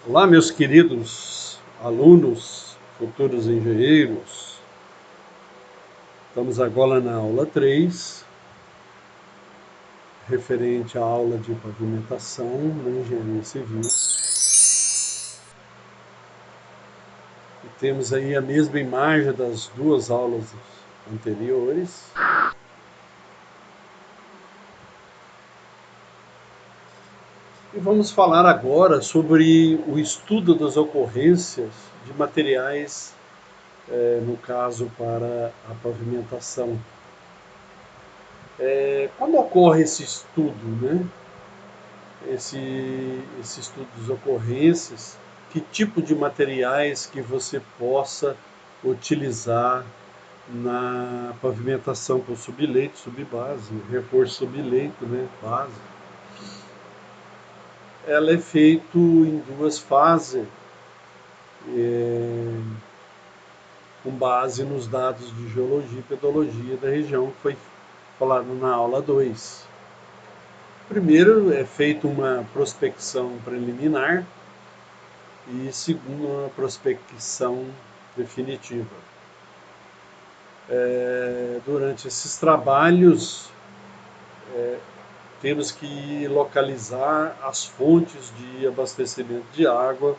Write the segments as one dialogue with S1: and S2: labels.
S1: Olá, meus queridos alunos, futuros engenheiros. Estamos agora na aula 3, referente à aula de pavimentação na engenharia civil. E temos aí a mesma imagem das duas aulas anteriores. E vamos falar agora sobre o estudo das ocorrências de materiais, no caso para a pavimentação. Quando ocorre esse estudo, né? Esse estudo das ocorrências, que tipo de materiais que você possa utilizar na pavimentação com subleito, subbase, reforço subleito, né, base. Ela é feita em duas fases, com base nos dados de geologia e pedologia da região, que foi falado na aula 2. Primeiro é feita uma prospecção preliminar e segundo, uma prospecção definitiva. Durante esses trabalhos, temos que localizar as fontes de abastecimento de água,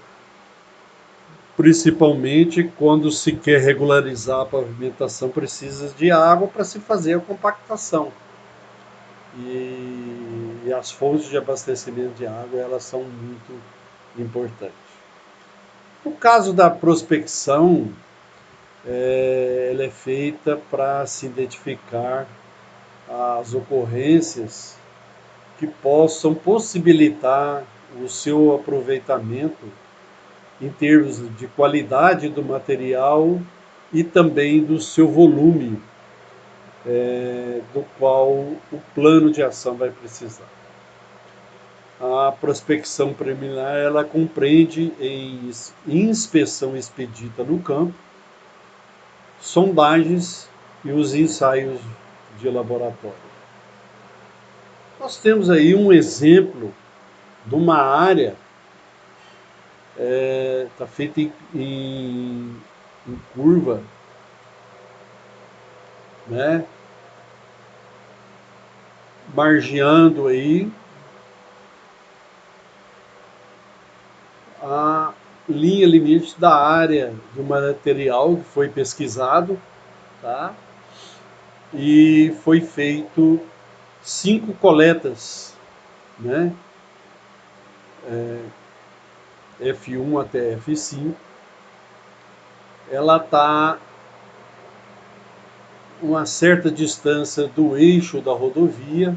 S1: principalmente quando se quer regularizar a pavimentação, precisa de água para se fazer a compactação. E as fontes de abastecimento de água, elas são muito importantes. No caso da prospecção, ela é feita para se identificar as ocorrências que possam possibilitar o seu aproveitamento em termos de qualidade do material e também do seu volume, do qual o plano de ação vai precisar. A prospecção preliminar, ela compreende em inspeção expedita no campo, sondagens e os ensaios de laboratório. Nós temos aí um exemplo de uma área, está feita em curva, né? Margeando aí a linha limite da área do material que foi pesquisado, tá? E foi feito 5 coletas, né? F1 até F5. Ela está uma certa distância do eixo da rodovia.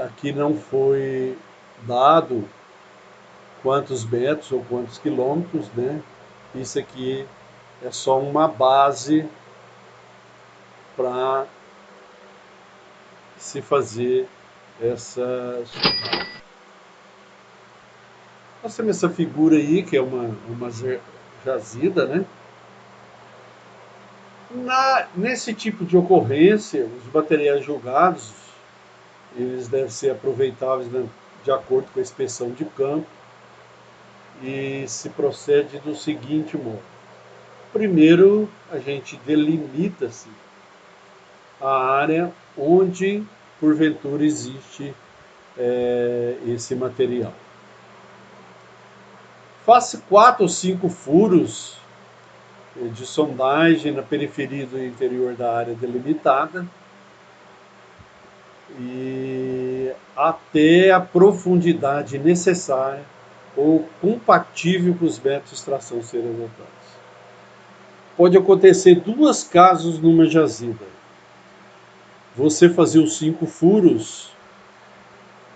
S1: Aqui não foi dado quantos metros ou quantos quilômetros, né? Isso aqui é só uma base para se fazer essa. Nós temos essa figura aí, que é uma jazida, né? Nesse tipo de ocorrência, os materiais julgados, eles devem ser aproveitáveis, né, de acordo com a inspeção de campo, e se procede do seguinte modo. Primeiro, a gente delimita-se a área onde, porventura, existe esse material. Faz 4 ou 5 furos de sondagem na periferia do interior da área delimitada e até a profundidade necessária ou compatível com os métodos de extração serem adotados. Pode acontecer 2 casos numa jazida. Você fazer os 5 furos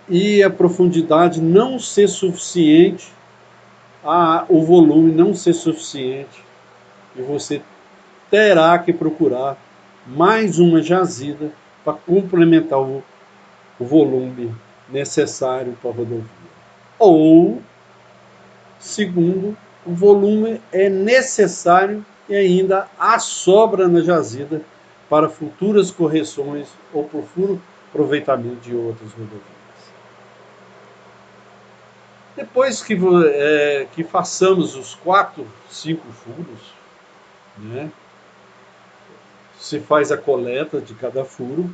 S1: e a profundidade não ser suficiente, o volume não ser suficiente, e você terá que procurar mais uma jazida para complementar o volume necessário para a rodovia. Ou, segundo, o volume é necessário e ainda há sobra na jazida para futuras correções ou por furo aproveitamento de outras rodovias. Depois que façamos os 4, 5 furos, né, se faz a coleta de cada furo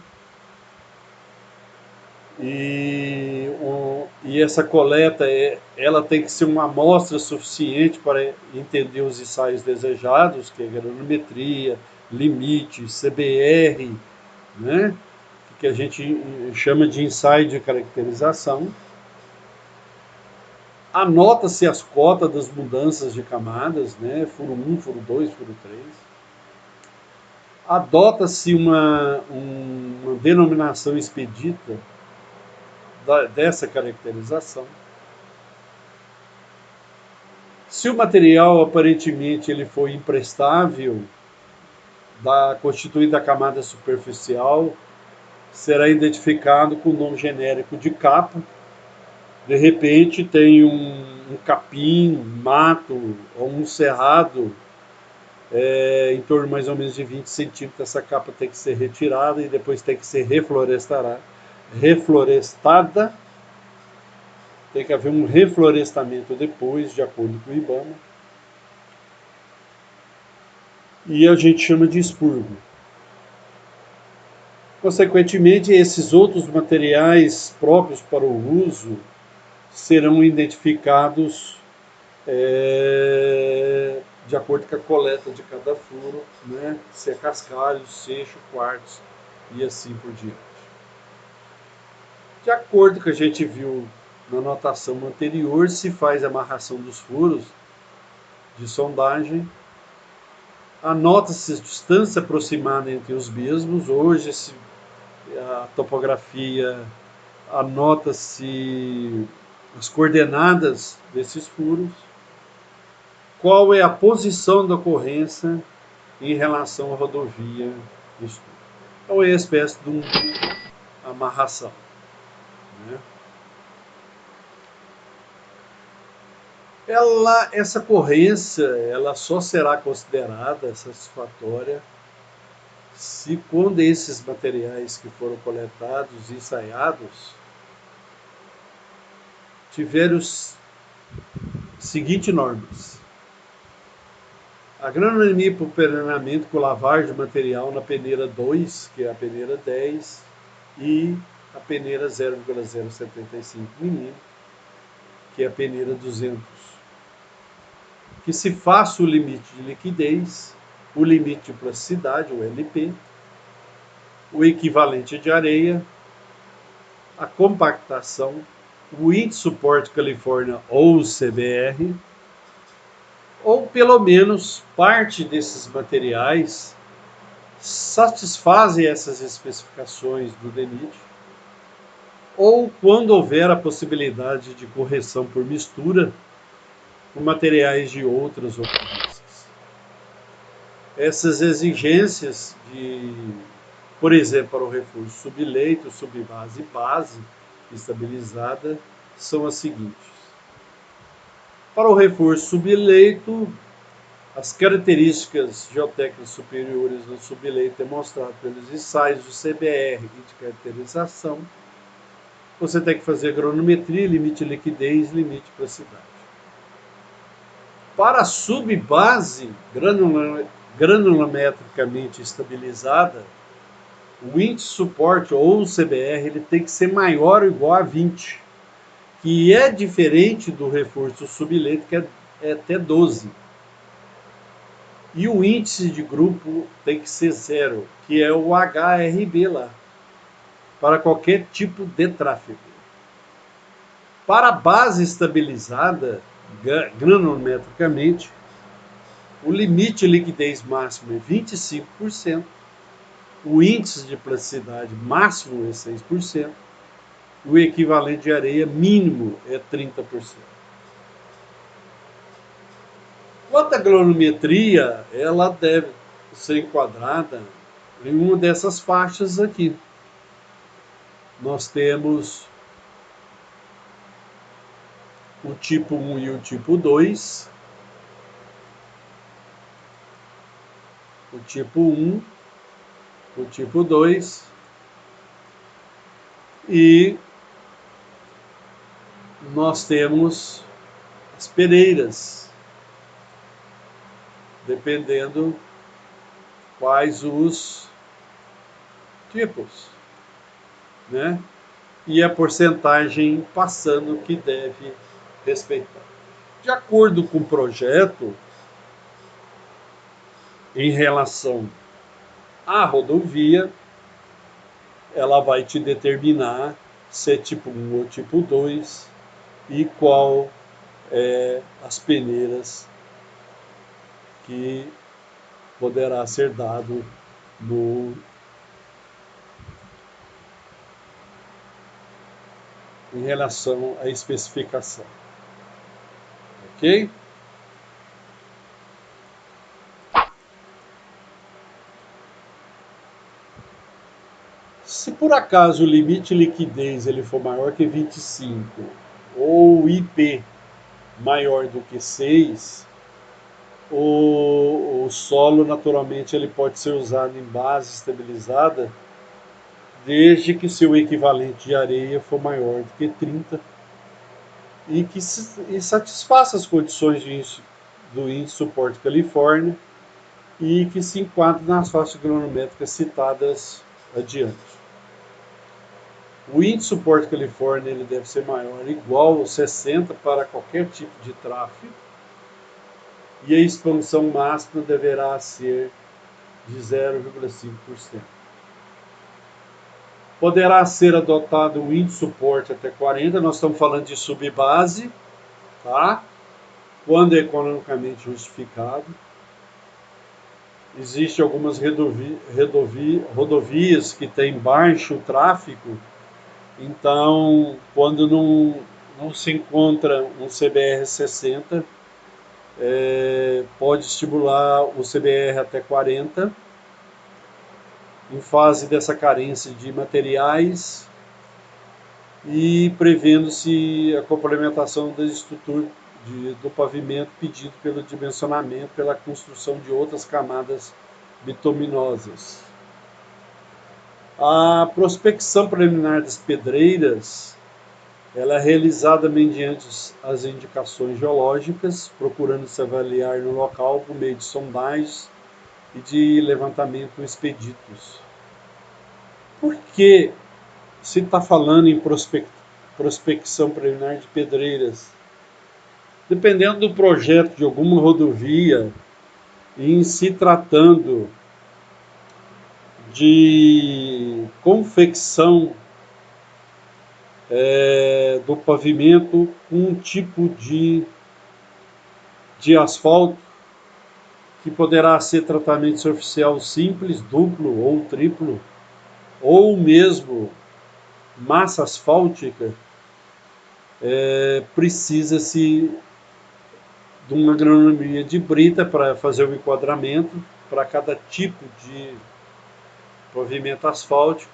S1: e essa coleta ela tem que ser uma amostra suficiente para entender os ensaios desejados, que é granulometria, limite, CBR, né, que a gente chama de ensaio de caracterização. Anota-se as cotas das mudanças de camadas, né, furo 1, furo 2, furo 3. Adota-se uma denominação expedita dessa caracterização. Se o material aparentemente ele foi imprestável, constituído da camada superficial, será identificado com o nome genérico de capa. De repente tem um capim, um mato ou um cerrado em torno mais ou menos de 20 centímetros. Essa capa tem que ser retirada e depois tem que ser reflorestada. Tem que haver um reflorestamento depois, de acordo com o IBAMA. E a gente chama de expurgo. Consequentemente, esses outros materiais próprios para o uso serão identificados de acordo com a coleta de cada furo, né? Se é cascalho, seixo, quartzo e assim por diante. De acordo com o que a gente viu na anotação anterior, se faz a amarração dos furos de sondagem, anota-se a distância aproximada entre os mesmos. Hoje a topografia anota-se as coordenadas desses furos, qual é a posição da ocorrência em relação à rodovia. Então é uma espécie de uma amarração, né? Essa ocorrência ela só será considerada satisfatória se quando esses materiais que foram coletados e ensaiados tiverem os seguintes normas: a granulometria por peneiramento com lavagem de material na peneira 2, que é a peneira 10, e a peneira 0,075 mm, que é a peneira 200. Que se faça o limite de liquidez, o limite de plasticidade, o LP, o equivalente de areia, a compactação, o índice suporte Califórnia ou CBR, ou pelo menos parte desses materiais satisfazem essas especificações do DENIT, ou quando houver a possibilidade de correção por mistura com materiais de outras ocorrências. Essas exigências por exemplo, para o reforço subleito, subbase e base estabilizada, são as seguintes. Para o reforço subleito, as características geotécnicas superiores do subleito demonstradas pelos ensaios do CBR e de caracterização, você tem que fazer granulometria, limite de liquidez, limite de plasticidade. Para a subbase granulometricamente estabilizada, o índice de suporte ou o CBR ele tem que ser maior ou igual a 20, que é diferente do reforço subleito, que é até 12. E o índice de grupo tem que ser 0, que é o HRB lá, para qualquer tipo de tráfego. Para a base estabilizada, granulometricamente, o limite de liquidez máximo é 25%, o índice de plasticidade máximo é 6%, o equivalente de areia mínimo é 30%. Quanto à granulometria, ela deve ser enquadrada em uma dessas faixas aqui. Nós temos o tipo 1 e o tipo 2. O tipo 1, o tipo 2 e nós temos as peneiras, dependendo quais os tipos, né? E a porcentagem passando que deve respeitar. De acordo com o projeto, em relação à rodovia, ela vai te determinar se é tipo 1 ou tipo 2 e qual é as peneiras que poderá ser dado em relação à especificação. Ok? Se por acaso o limite de liquidez ele for maior que 25 ou o IP maior do que 6, o solo naturalmente ele pode ser usado em base estabilizada desde que seu equivalente de areia for maior do que 30 e que satisfaça as condições do índice suporte Califórnia e que se enquadre nas faixas granulométricas citadas adiante. O índice suporte Califórnia ele deve ser maior ou igual a 60 para qualquer tipo de tráfego e a expansão máxima deverá ser de 0,5%. Poderá ser adotado o índice suporte até 40, nós estamos falando de subbase, tá? Quando é economicamente justificado. Existem algumas rodovias que têm baixo tráfego, então, quando não se encontra um CBR 60, pode estimular o CBR até 40, em fase dessa carência de materiais e prevendo-se a complementação das estruturas do pavimento pedido pelo dimensionamento, pela construção de outras camadas bituminosas. A prospecção preliminar das pedreiras ela é realizada mediante as indicações geológicas, procurando se avaliar no local por meio de sondagens e de levantamento expeditos. Por que se está falando em prospecção preliminar de pedreiras? Dependendo do projeto de alguma rodovia, em se tratando de confecção do pavimento com um tipo de asfalto que poderá ser tratamento superficial simples, duplo ou triplo, ou mesmo massa asfáltica, precisa-se de uma granulometria de brita para fazer o enquadramento para cada tipo de pavimento asfáltico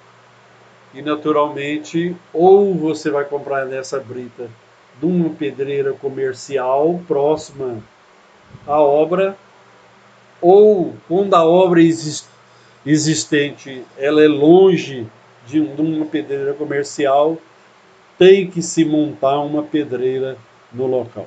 S1: e naturalmente ou você vai comprar nessa brita de uma pedreira comercial próxima à obra ou quando a obra existente ela é longe de uma pedreira comercial, tem que se montar uma pedreira no local.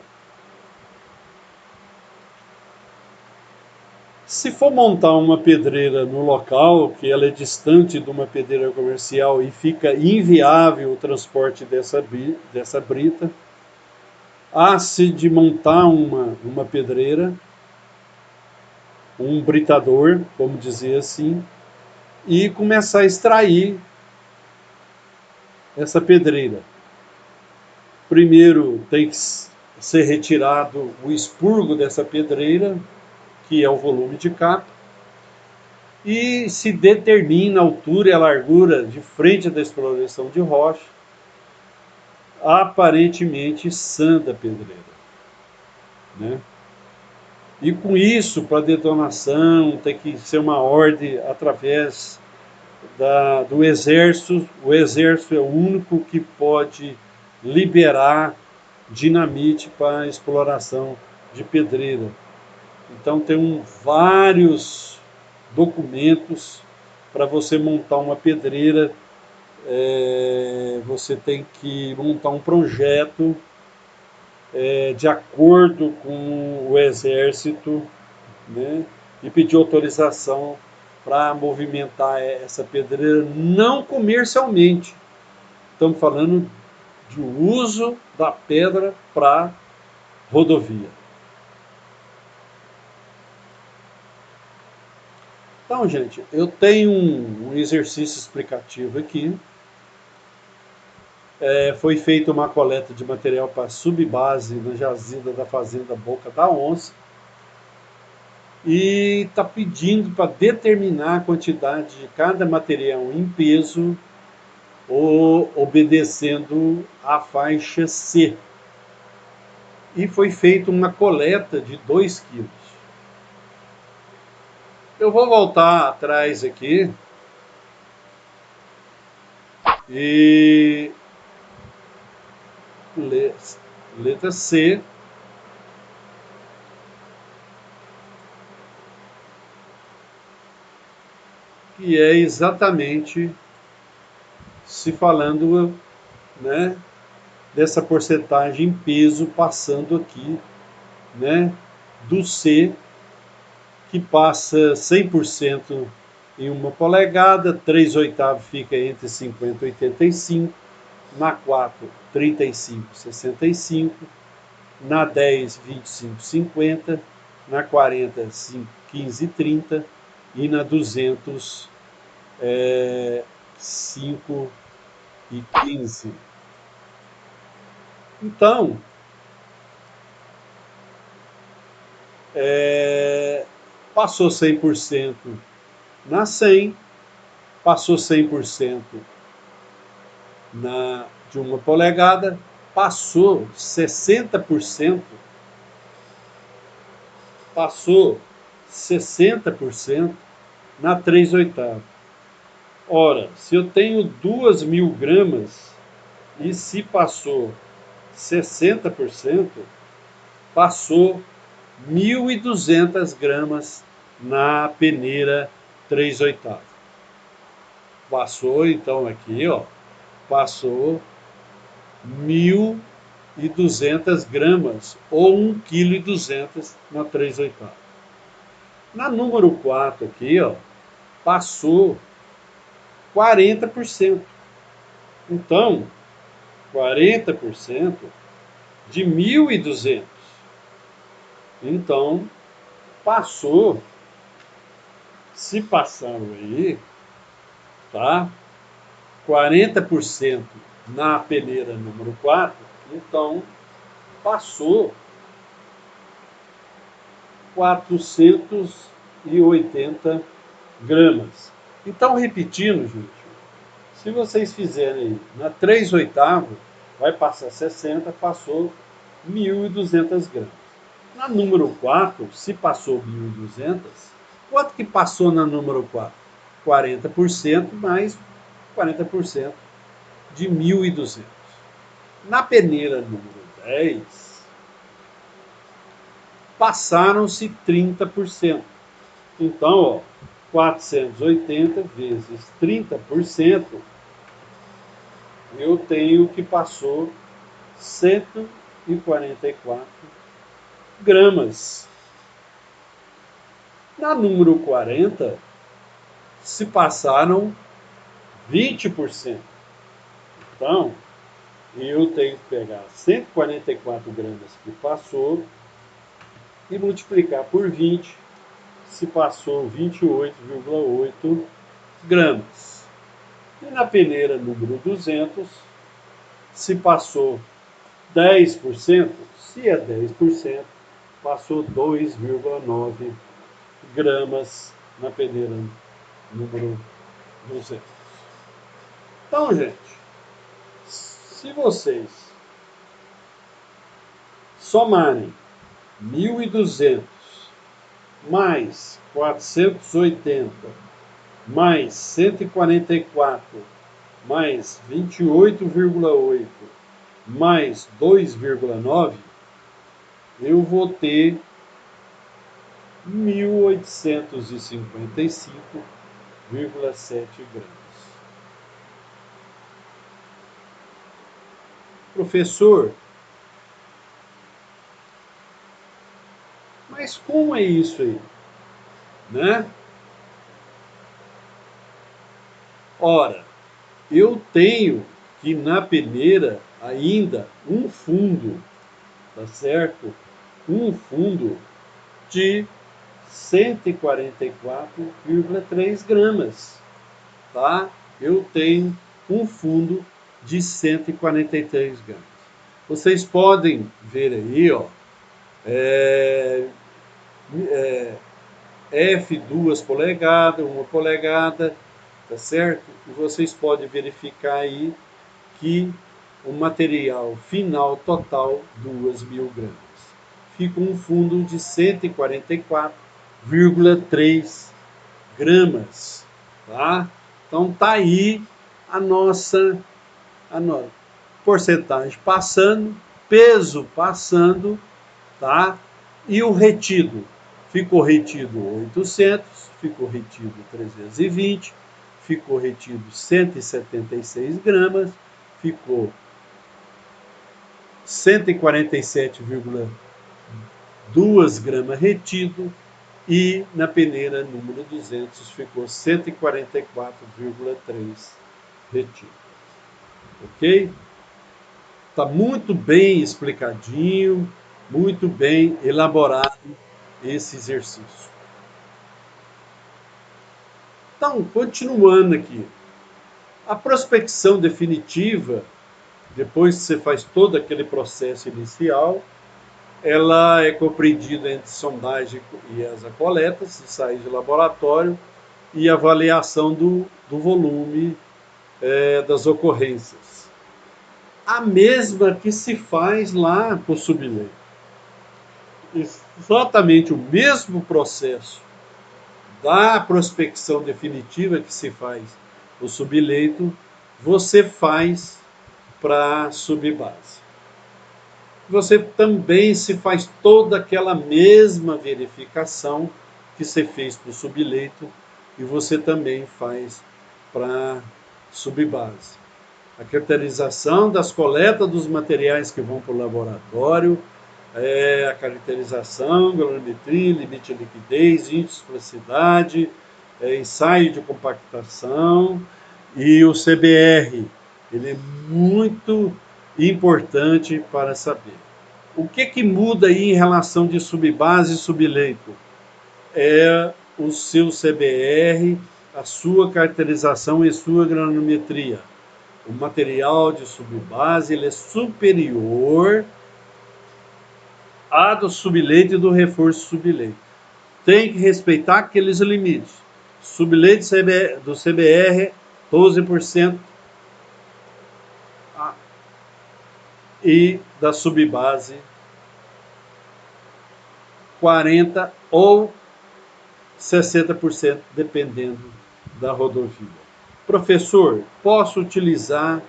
S1: Se for montar uma pedreira no local, que ela é distante de uma pedreira comercial e fica inviável o transporte dessa brita, há-se de montar uma pedreira, um britador, vamos dizer assim, e começar a extrair essa pedreira. Primeiro tem que ser retirado o expurgo dessa pedreira, que é o volume de capa, e se determina a altura e a largura de frente da exploração de rocha, aparentemente sã da pedreira, né? E com isso, para detonação, tem que ser uma ordem através do Exército. O Exército é o único que pode liberar dinamite para a exploração de pedreira. Então tem vários documentos para você montar uma pedreira. Você tem que montar um projeto de acordo com o Exército, né, e pediu autorização para movimentar essa pedreira não comercialmente. Estamos falando de uso da pedra para rodovia. Então, gente, eu tenho um exercício explicativo aqui. Foi feita uma coleta de material para subbase na jazida da fazenda Boca da Onça e está pedindo para determinar a quantidade de cada material em peso ou obedecendo a faixa C. E foi feita uma coleta de 2 quilos. Eu vou voltar atrás aqui e letra C, que é exatamente se falando, né, dessa porcentagem em peso passando aqui, né, do C, que passa 100% em 1 polegada, 3/8 fica entre 50 e 85, na 4, 35, 65, na 10, 25, 50, na 40, 15 e 30 e na 200, 5 e 15. Então, passou 100% na 100, passou 100% de 1 polegada, passou 60%, passou 60% na 3/8. Ora, se eu tenho 2.000 gramas e se passou 60%, passou 1.200 gramas na peneira 3/8. Passou, então, aqui, ó, passou 1.200 gramas, ou 1,2 kg na 3/8. Na número 4 aqui, ó, passou 40%. Então, 40% de 1.200. Então, passou, se passaram aí, tá? 40% na peneira número 4, então passou 480 gramas. Então, repetindo, gente, se vocês fizerem na 3/8, vai passar 60, passou 1.200 gramas. Na número 4, se passou 1.200, quanto que passou na número 4? 40% mais 40% de 1.200. Na peneira número 10, passaram-se 30%. Então, ó, 480 vezes 30%, eu tenho que passou 144 gramas. Na número 40, se passaram 20%. Então, eu tenho que pegar 144 gramas que passou e multiplicar por 20, se passou 28,8 gramas. E na peneira número 200, se passou 10%, se é 10%, passou 2,9 gramas na peneira número 200. Então, gente, se vocês somarem 1.200 mais 480 mais 144 mais 28,8 mais 2,9, eu vou ter 1.855,7 gramas. Professor, Mas como é isso aí? Né? Ora, eu tenho que na peneira ainda um fundo, tá certo? Um fundo de 144,3 gramas, tá? Eu tenho um fundo de 143 gramas. Vocês podem ver aí, ó, F 2 polegadas, 1 polegada, tá certo? E vocês podem verificar aí que o material final total 2.000 gramas. Fica um fundo de 144,3 gramas, tá? Então tá aí a nossa porcentagem passando, peso passando, tá? E o retido? Ficou retido 800, ficou retido 320, ficou retido 176 gramas, ficou 147,2 gramas retido e na peneira número 200 ficou 144,3 retido. Ok? Está muito bem explicadinho, muito bem elaborado esse exercício. Então, continuando aqui. A prospecção definitiva, depois que você faz todo aquele processo inicial, ela é compreendida entre sondagem e asa coletas, ensaios de laboratório e avaliação do volume das ocorrências. A mesma que se faz lá para o subleito. Exatamente o mesmo processo da prospecção definitiva que se faz no subleito, você faz para a subbase. Você também se faz toda aquela mesma verificação que você fez para o subleito e você também faz para a subbase. A caracterização das coletas dos materiais que vão para o laboratório, a caracterização, galorimetria, limite de liquidez, índice de plasticidade, ensaio de compactação e o CBR. Ele é muito importante para saber. O que muda aí em relação de subbase e subleito? É o seu CBR, a sua caracterização e sua granulometria. O material de subbase ele é superior a do subleito e do reforço subleito. Tem que respeitar aqueles limites. Subleito do CBR, 12%, e da subbase, 40% ou 60%, dependendo da rodovia. Professor, posso utilizar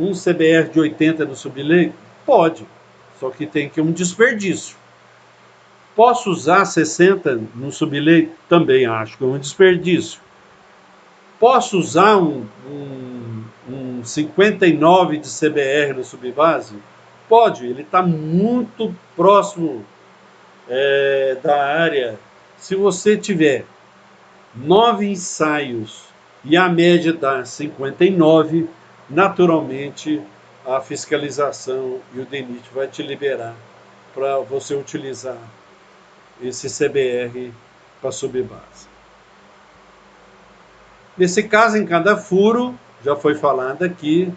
S1: um CBR de 80 no subleito? Pode, só que tem que um desperdício. Posso usar 60 no subleito? Também acho que é um desperdício. Posso usar um 59 de CBR no subbase? Pode, ele está muito próximo da área. Se você tiver 9 ensaios e a média dá 59, naturalmente a fiscalização e o DENIT vai te liberar para você utilizar esse CBR para subbase. Nesse caso, em cada furo, já foi falado aqui,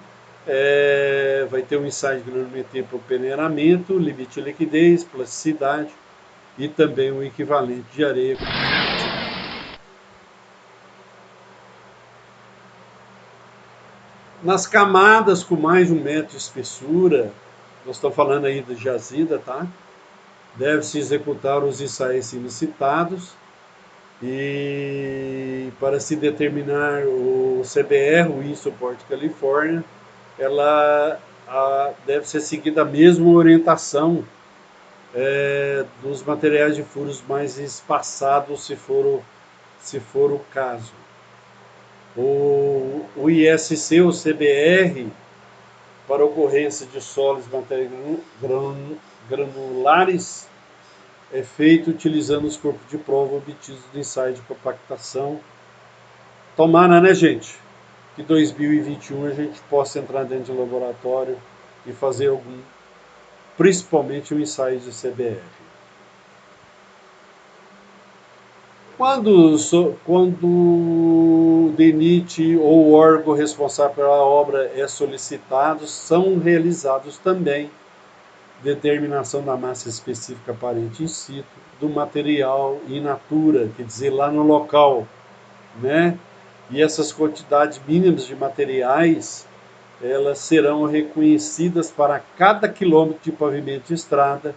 S1: vai ter um ensaio de granulometria para o peneiramento, limite de liquidez, plasticidade e também o equivalente de areia. Nas camadas com mais de 1 metro de espessura, nós estamos falando aí de jazida, tá? Deve-se executar os ensaios citados e para se determinar o CBR, o Insupport California, ela deve ser seguida a mesma orientação dos materiais de furos mais espaçados, se for o caso. O ISC, o CBR, para ocorrência de sólidos materiais granulares, é feito utilizando os corpos de prova obtidos do ensaio de compactação. Tomara, né, gente, que 2021 a gente possa entrar dentro de laboratório e fazer algum, principalmente o ensaio de CBR. Quando o DENIT ou o órgão responsável pela obra é solicitado, são realizados também determinação da massa específica aparente in situ, do material in natura, quer dizer, lá no local, né? E essas quantidades mínimas de materiais, elas serão reconhecidas para cada quilômetro de pavimento de estrada,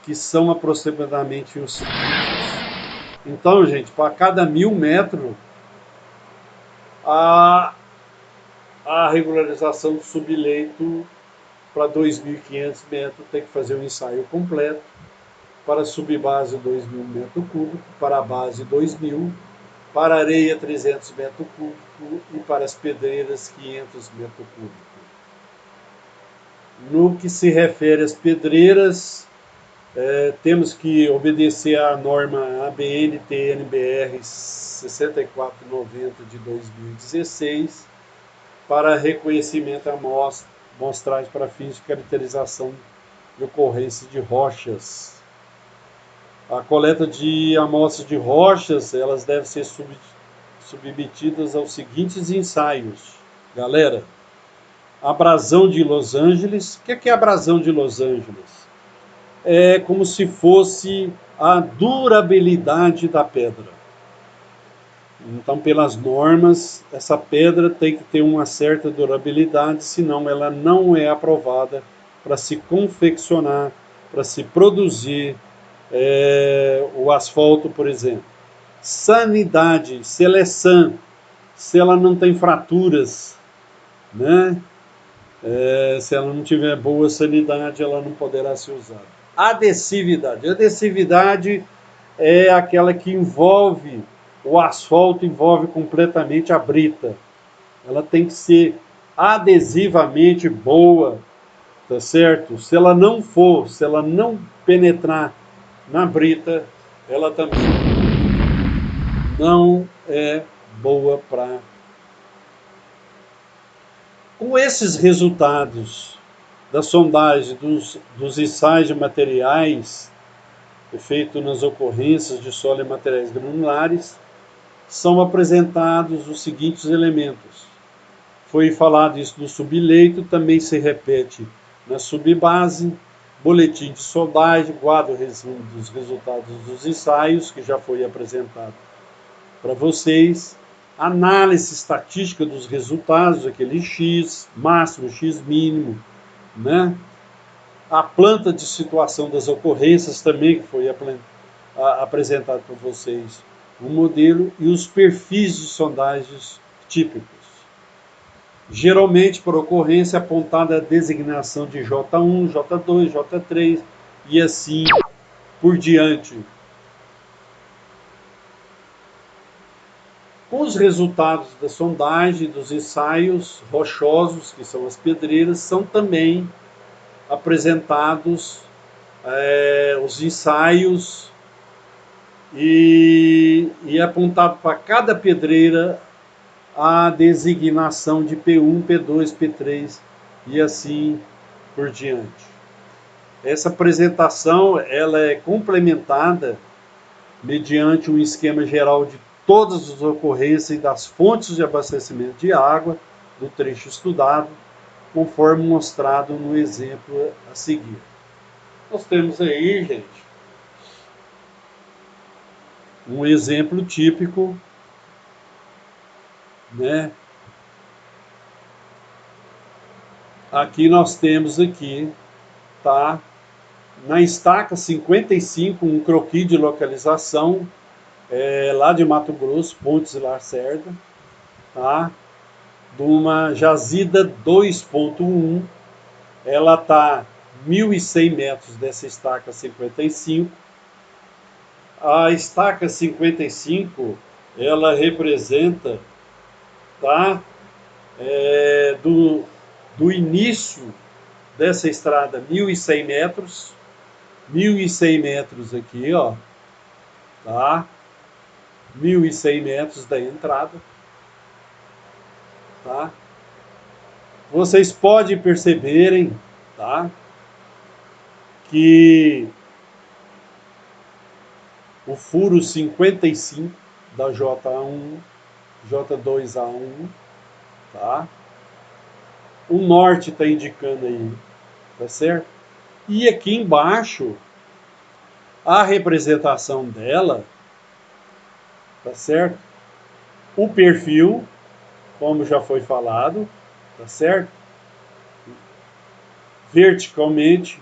S1: que são aproximadamente os seguintes. Então, gente, para cada 1.000 metros, a regularização do subleito para 2.500 metros tem que fazer um ensaio completo. Para a subbase 2.000 metros cúbicos, para a base 2.000, para a areia 300 metros cúbicos e para as pedreiras 500 metros cúbicos. No que se refere às pedreiras, temos que obedecer à norma ABN-TNBR 6490 de 2016 para reconhecimento amostragem para fins de caracterização de ocorrência de rochas. A coleta de amostras de rochas, elas devem ser submetidas aos seguintes ensaios. Galera, abrasão de Los Angeles. O que é abrasão de Los Angeles? É como se fosse a durabilidade da pedra. Então, pelas normas, essa pedra tem que ter uma certa durabilidade, senão ela não é aprovada para se confeccionar, para se produzir o asfalto, por exemplo. Sanidade, se ela é sã, se ela não tem fraturas, né? Se ela não tiver boa sanidade, ela não poderá ser usada. Adesividade. Adesividade é aquela que envolve o asfalto, envolve completamente a brita. Ela tem que ser adesivamente boa, tá certo? Se ela não for, se ela não penetrar na brita, ela também não é boa para. Com esses resultados da sondagem dos ensaios de materiais feito nas ocorrências de solo e materiais granulares, são apresentados os seguintes elementos. Foi falado isso no subleito, também se repete na subbase, boletim de sondagem, quadro resumo dos resultados dos ensaios, que já foi apresentado para vocês, análise estatística dos resultados, aquele X máximo, X mínimo, né? A planta de situação das ocorrências também, que foi apresentado para vocês, o modelo e os perfis de sondagens típicos. Geralmente, por ocorrência, apontada a designação de J1, J2, J3 e assim por diante. Com os resultados da sondagem, dos ensaios rochosos, que são as pedreiras, são também apresentados os ensaios e apontado para cada pedreira a designação de P1, P2, P3 e assim por diante. Essa apresentação ela é complementada mediante um esquema geral de todas as ocorrências e das fontes de abastecimento de água do trecho estudado, conforme mostrado no exemplo a seguir. Nós temos aí, gente, um exemplo típico, né? Aqui nós temos aqui, tá? Na estaca 55, um croquis de localização, lá de Mato Grosso, Pontes e Lacerda, tá? De uma jazida 2.1, ela está 1.100 metros dessa estaca 55. A estaca 55, ela representa, tá? Do início dessa estrada, 1.100 metros, 1.100 metros aqui, ó, tá? 1.100 metros da entrada, tá? Vocês podem perceberem, tá? Que o furo 55 da J1, J2A1, tá? O norte está indicando aí, tá certo? E aqui embaixo, a representação dela, tá certo? O perfil, como já foi falado, tá certo? Verticalmente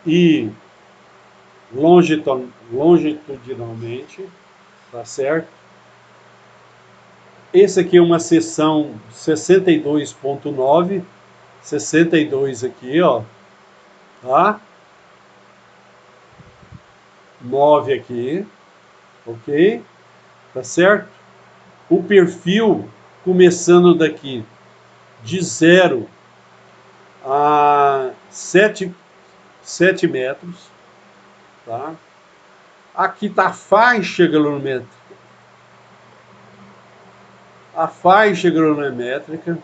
S1: e longitudinalmente, tá certo? Esse aqui é uma seção 62.9, 62 aqui, ó, tá? 9 aqui, ok? Tá certo? O perfil começando daqui de 0 a 7 metros, tá? Aqui está a faixa granulométrica. A faixa granulométrica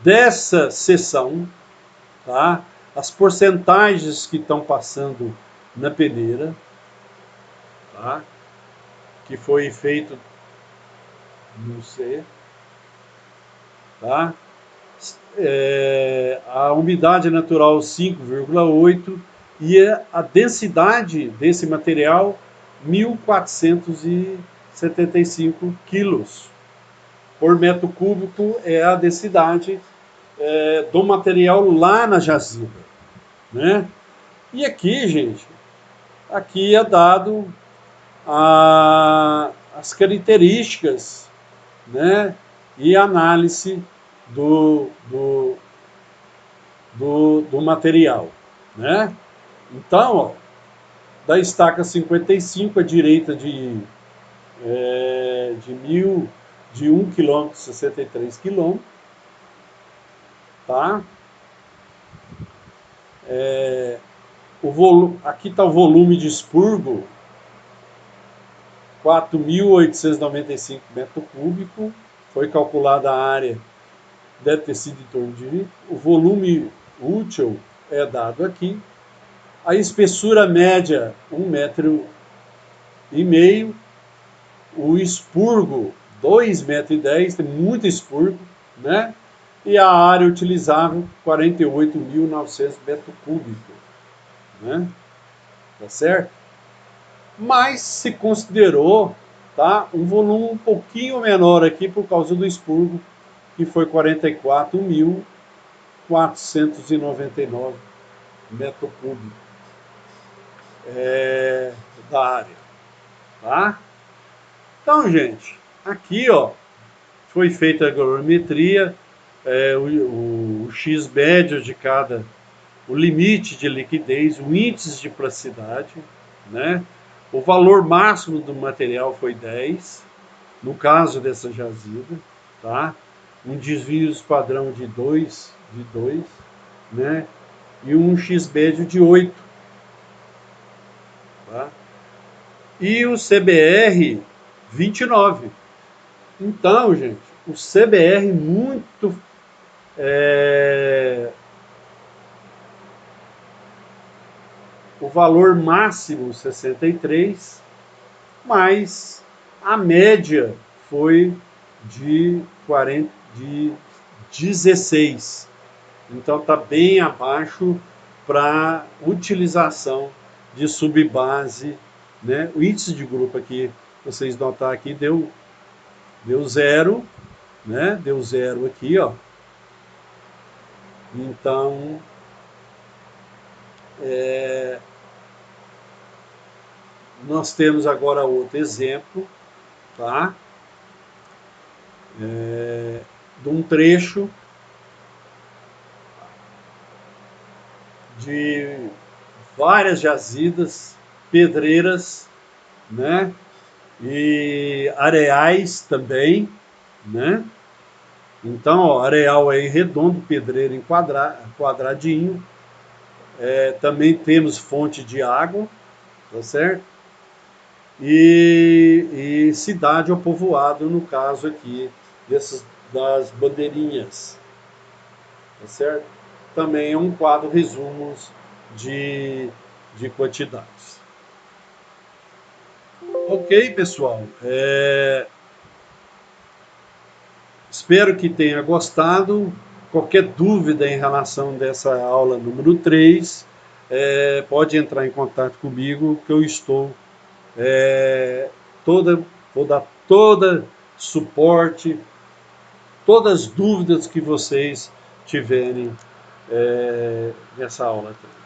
S1: dessa seção, tá? As porcentagens que estão passando na peneira, tá? Que foi feito no C, tá? A umidade natural 5,8 e a densidade desse material 1.475 quilos por metro cúbico é a densidade do material lá na jazida, né? E aqui, gente, aqui é dado as características, né? E análise do material, né? Então, ó, da estaca 55 à direita de 1 km, 63 km, tá? Aqui está o volume de expurgo, 4.895 metros cúbicos, foi calculada a área, deve ter sido em torno de... O volume útil é dado aqui. A espessura média, 1,5 metro. O expurgo, 2,10 metros, tem muito expurgo, né? E a área utilizável, 48.900 metros cúbicos, né? Tá certo? Mas se considerou, tá, um volume um pouquinho menor aqui por causa do expurgo, que foi 44.499 metros cúbicos da área, tá? Então, gente, aqui, ó, foi feita a galorimetria, o X médio de cada, o limite de liquidez, o índice de plasticidade, né? O valor máximo do material foi 10, no caso dessa jazida, tá? Um desvio padrão de 2, né? E um X médio de 8, tá? E o CBR 29. Então, gente, o CBR muito o valor máximo 63, mas a média foi de 16. Então está bem abaixo para utilização de subbase, né? O índice de grupo aqui, vocês notar aqui, deu 0, né? Deu 0 aqui, ó. Então, nós temos agora outro exemplo, tá? De um trecho de várias jazidas, pedreiras, né? E areais também, né? Então, ó, areal aí redondo, pedreiro em quadradinho, também temos fonte de água, tá certo? E cidade ou povoado, no caso aqui, das bandeirinhas, tá certo? Também é um quadro resumos de quantidades. Ok, pessoal. Espero que tenha gostado. Qualquer dúvida em relação dessa aula número 3, pode entrar em contato comigo, que eu estou vou dar todo suporte, todas as dúvidas que vocês tiverem nessa aula 3.